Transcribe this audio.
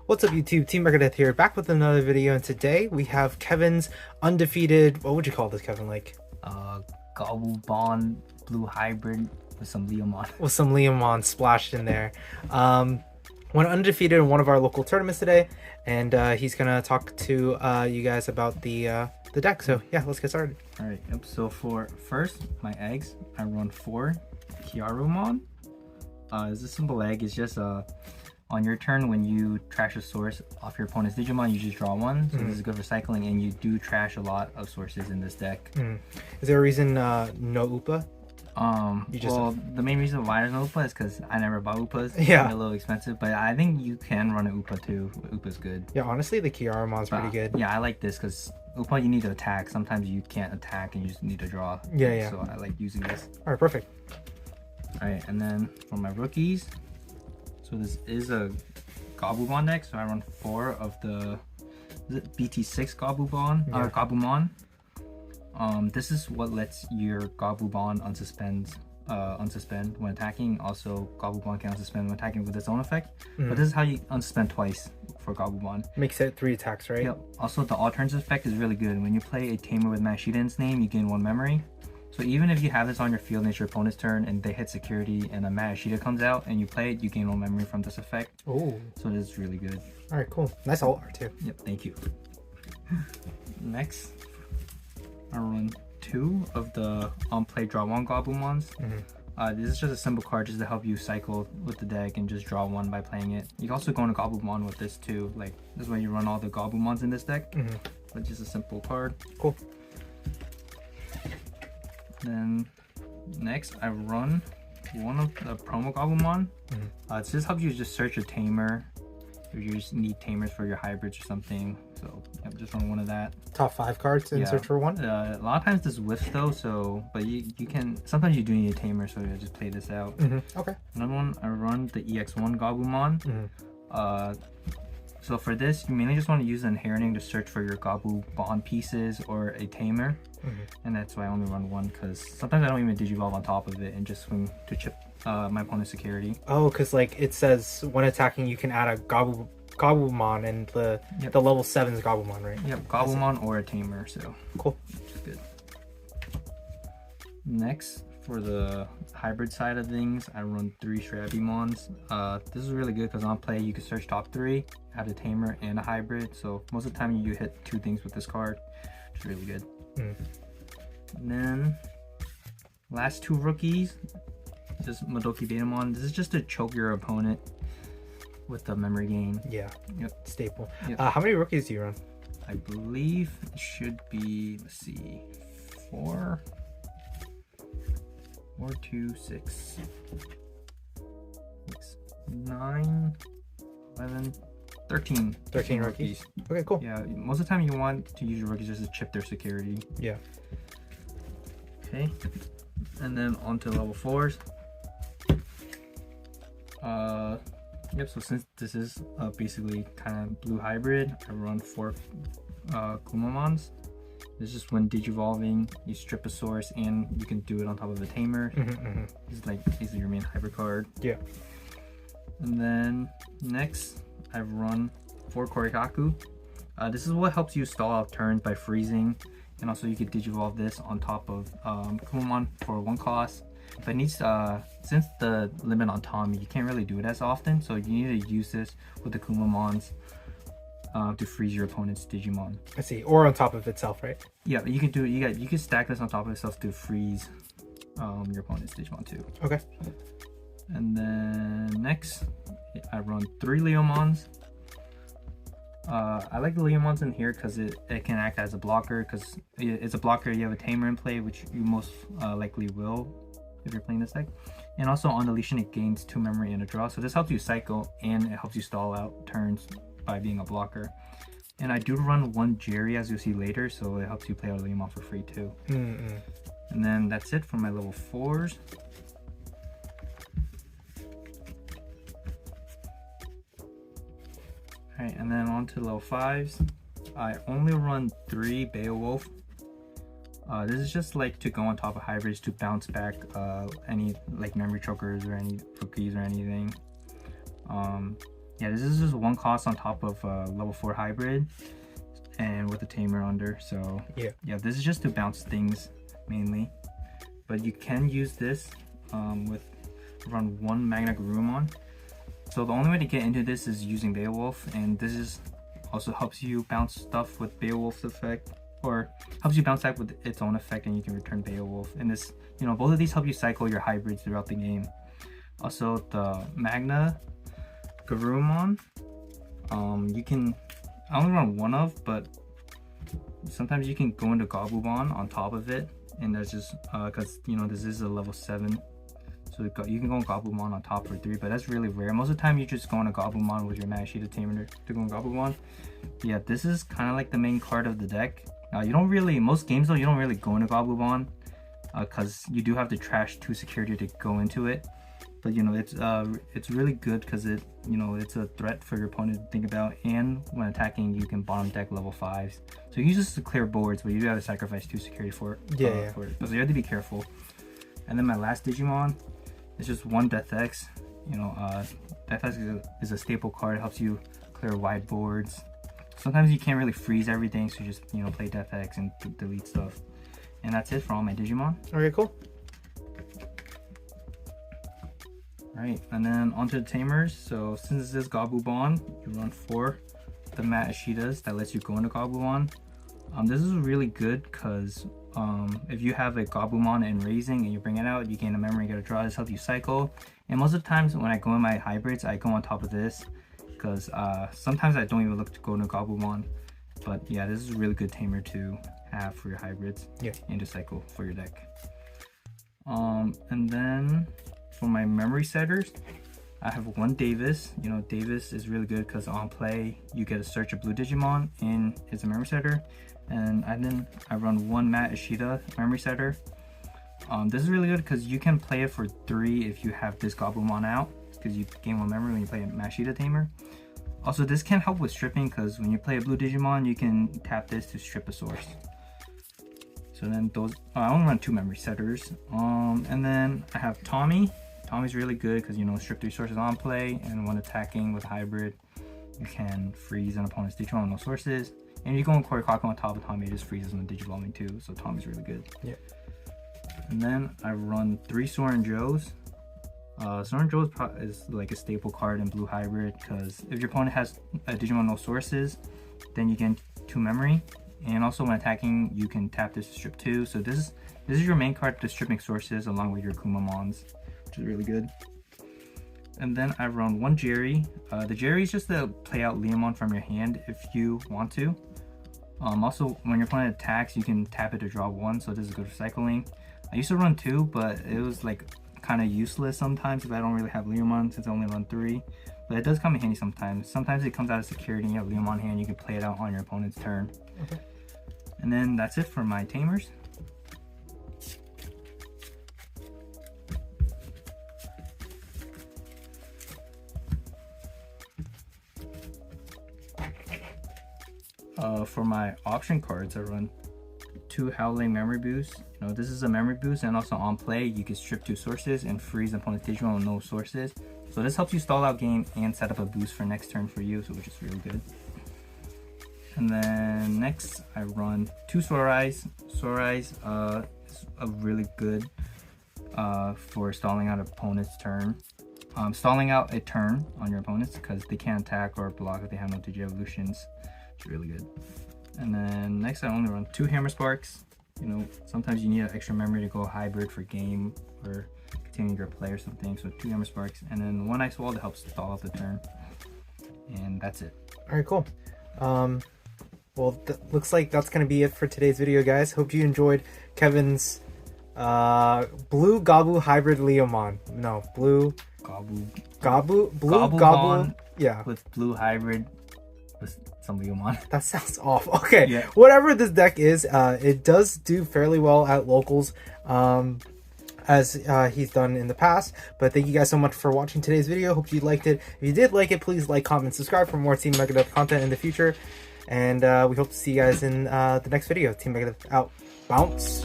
What's up YouTube, Team Megadeath here, back with another video, and today we have Kevin's undefeated, what would you call this, Kevin, like? Gabubond blue hybrid with some Leomon. With some Leomon splashed in there. Went undefeated in one of our local tournaments today, and he's gonna talk to you guys about the deck, so yeah, let's get started. Alright, yep, so for first, my eggs, I run 4 Kiarumon. It's a simple egg, it's just on your turn, when you trash a source off your opponent's Digimon, you just draw one. So this is good for cycling, and you do trash a lot of sources in this deck. Is there a reason no Upa? Well, the main reason why there's no Upa is because I never bought Upas. Yeah. They're a little expensive, but I think you can run an Upa too. Upa's good. Yeah, honestly, the Kiarumon's pretty good. Yeah, I like this because Upa, you need to attack. Sometimes you can't attack and you just need to draw. Yeah. So I like using this. Alright, perfect. Alright, and then for my rookies, so this is a Gabubond deck, so I run 4 of the BT6 Gabubond, Yeah. Gabumon. This is what lets your Gabubond unsuspend when attacking. Also, Gabubond can unsuspend when attacking with its own effect. But this is how you unsuspend twice for Gabubond. Makes it 3 attacks, right? Yep. Also, the alternative effect is really good. When you play a Tamer with Mashita in its name, you gain 1 memory. So even if you have this on your field and it's your opponent's turn and they hit security and a Mashita comes out and you play it, you gain 1 memory from this effect. Oh. So this is really good. Alright, cool. Nice alt art too. Yep, thank you. Next, I run 2 of the on-play draw 1 Gabumons. This is just a simple card just to help you cycle with the deck and just draw 1 by playing it. You can also go into Gabumon with this too. Like, this is why you run all the Gabumons in this deck. But just a simple card. Cool. Then next, I run 1 of the promo Gabumon. This just helps you just search a Tamer if you just need Tamers for your hybrids or something. So yep, just run 1 of that. Top 5 cards and search for 1? A lot of times this whiffs though, so but you can sometimes you do need a Tamer, so you just play this out. Okay. Another one, I run the EX3 Gabumon. So for this, you mainly just want to use an inheriting to search for your Gabubond pieces or a Tamer. And that's why I only run 1, because sometimes I don't even Digivolve on top of it and just swing to chip my opponent's security. Oh, because like it says when attacking you can add a Gabumon and the level 7's Gabumon, right? Yep, Gabumon or a Tamer, so cool. Which is good. Next, for the hybrid side of things, I run 3 Shrabimons. This is really good because on play you can search top 3, add a Tamer and a hybrid, so most of the time you hit 2 things with this card, which is really good. And then last 2 rookies, just Madoki Betamon. This is just to choke your opponent with the memory gain. Yeah. Yep. Staple. Yep. How many rookies do you run? I believe it should be, let's see, 4, 2, 6, 9, 11, 13. 13 rookies. Okay, cool. Yeah, most of the time you want to use your rookies just to chip their security. Yeah. Okay, and then on to level 4s. Yep, so since this is basically kind of blue hybrid, I run 4 Kumamons. This is just when digivolving, you strip a source and you can do it on top of a Tamer. This is like basically your main hybrid card. Yeah. And then next, I've run 4 Korikaku. This is what helps you stall out turns by freezing, and also you could digivolve this on top of Kumamon for 1 cost. But it needs since the limit on Tommy, you can't really do it as often, so you need to use this with the Kumamons to freeze your opponent's Digimon. I see, or on top of itself, right? Yeah, you can do it. You can stack this on top of itself to freeze your opponent's Digimon too. Okay. And then next, I run 3 Leomons. I like the Leomons in here because it can act as a blocker, because it's a blocker. You have a Tamer in play, which you most likely will if you're playing this deck. And also on deletion, it gains 2 memory and a draw. So this helps you cycle and it helps you stall out turns by being a blocker. And I do run 1 Jerry, as you'll see later, so it helps you play a Leomon for free too. And then that's it for my level 4s. Alright, and then on to level 5s. I only run 3 Beowulf. This is just like to go on top of hybrids to bounce back any like memory chokers or any rookies or anything. Yeah, this is just one cost on top of level 4 hybrid, and with the Tamer under. So yeah, this is just to bounce things mainly, but you can use this with around 1 Magna Gabumon. So the only way to get into this is using Beowulf, and this is also helps you bounce stuff with Beowulf's effect, or helps you bounce back with its own effect, and you can return Beowulf. And this, you know, both of these help you cycle your hybrids throughout the game. Also, the Magna Gabumon, you can, I only run one of, but sometimes you can go into Gabubond on top of it, and that's just because, you know, this is a level 7. So you can go on Gabumon on top for 3, but that's really rare. Most of the time, you just go on a Gabumon with your Megadeath Tamer to go on Gabumon. Yeah, this is kind of like the main card of the deck. You don't really, most games though, you don't really go into Gabumon because you do have to trash 2 security to go into it. But you know, it's really good because it, you know, it's a threat for your opponent to think about, and when attacking, you can bottom deck level 5s. So you use this to clear boards, but you do have to sacrifice 2 security for it. For it. So you have to be careful. And then my last Digimon. It's just 1 Death X. You know, Death X is a staple card. It helps you clear wide boards. Sometimes you can't really freeze everything, so you just, you know, play Death X and delete stuff. And that's it for all my Digimon. Okay, cool. Alright, and then onto the Tamers. So since this is Gabubond, you run 4 the Mat Ashidas that lets you go into Gabubond. This is really good because if you have a Gabumon and Raising and you bring it out, you gain a memory, get a draw. This helps you cycle. And most of the times when I go in my hybrids, I go on top of this because sometimes I don't even look to go into Gabumon. But yeah, this is a really good Tamer to have for your hybrids and to cycle for your deck. And then for my memory setters, I have 1 Davis. You know, Davis is really good because on play you get a search of blue Digimon and it's a memory setter. And then I run 1 Mat Ashida memory setter. This is really good because you can play it for 3 if you have this Gabumon out, because you gain 1 memory when you play a Mat Ashida Tamer. Also, this can help with stripping because when you play a blue Digimon, you can tap this to strip a source. So then those, I only run 2 memory setters. And then I have Tommy. Tommy's really good because, you know, strip 3 sources on play, and when attacking with hybrid, you can freeze an opponent's Digimon with no sources. And if you go on Korikaku on top of Tommy, it just freezes when Digivolving too, so Tommy's really good. Yeah. And then I run 3 Soren Joes. Soren Joes is like a staple card in blue hybrid because if your opponent has a Digimon no sources, then you get 2 memory. And also when attacking, you can tap this to strip 2. So this is your main card to stripping sources along with your Kumamons, which is really good. And then I run 1 Jerry. The Jerry is just to play out Leomon from your hand if you want to. Also, when your opponent attacks, you can tap it to draw 1, so this is good for cycling. I used to run 2, but it was like kind of useless sometimes if I don't really have Leomon, since I only run 3. But it does come in handy sometimes. Sometimes it comes out of security and you have Leomon hand, you can play it out on your opponent's turn. Okay. And then that's it for my Tamers. For my option cards, I run 2 Howling Memory Boosts. You know, this is a memory boost, and also on play, you can strip 2 sources and freeze opponent's Digimon with no sources. So this helps you stall out game and set up a boost for next turn for you, so which is really good. And then next, I run 2 Sorais. Sorais is a really good for stalling out opponent's turn. Stalling out a turn on your opponents because they can't attack or block if they have no Digi-Evolutions. It's really good. And then next, I only run 2 Hammer Sparks. You know, sometimes you need an extra memory to go hybrid for game or continuing your play or something. So 2 Hammer Sparks, and then 1 Ice Wall to help stall out the turn. And that's it. All right, cool. Well, looks like that's gonna be it for today's video, guys. Hope you enjoyed Kevin's blue Gabu hybrid Leomon. No, blue Gabu, blue Gabu, yeah, with blue hybrid with some Leomon. That sounds awful. Okay, yeah. Whatever this deck is, it does do fairly well at locals, as he's done in the past. But thank you guys so much for watching today's video. Hope you liked it. If you did like it, please like, comment, subscribe for more Team Megadeath content in the future. And we hope to see you guys in the next video. Team Megadeath out. Bounce.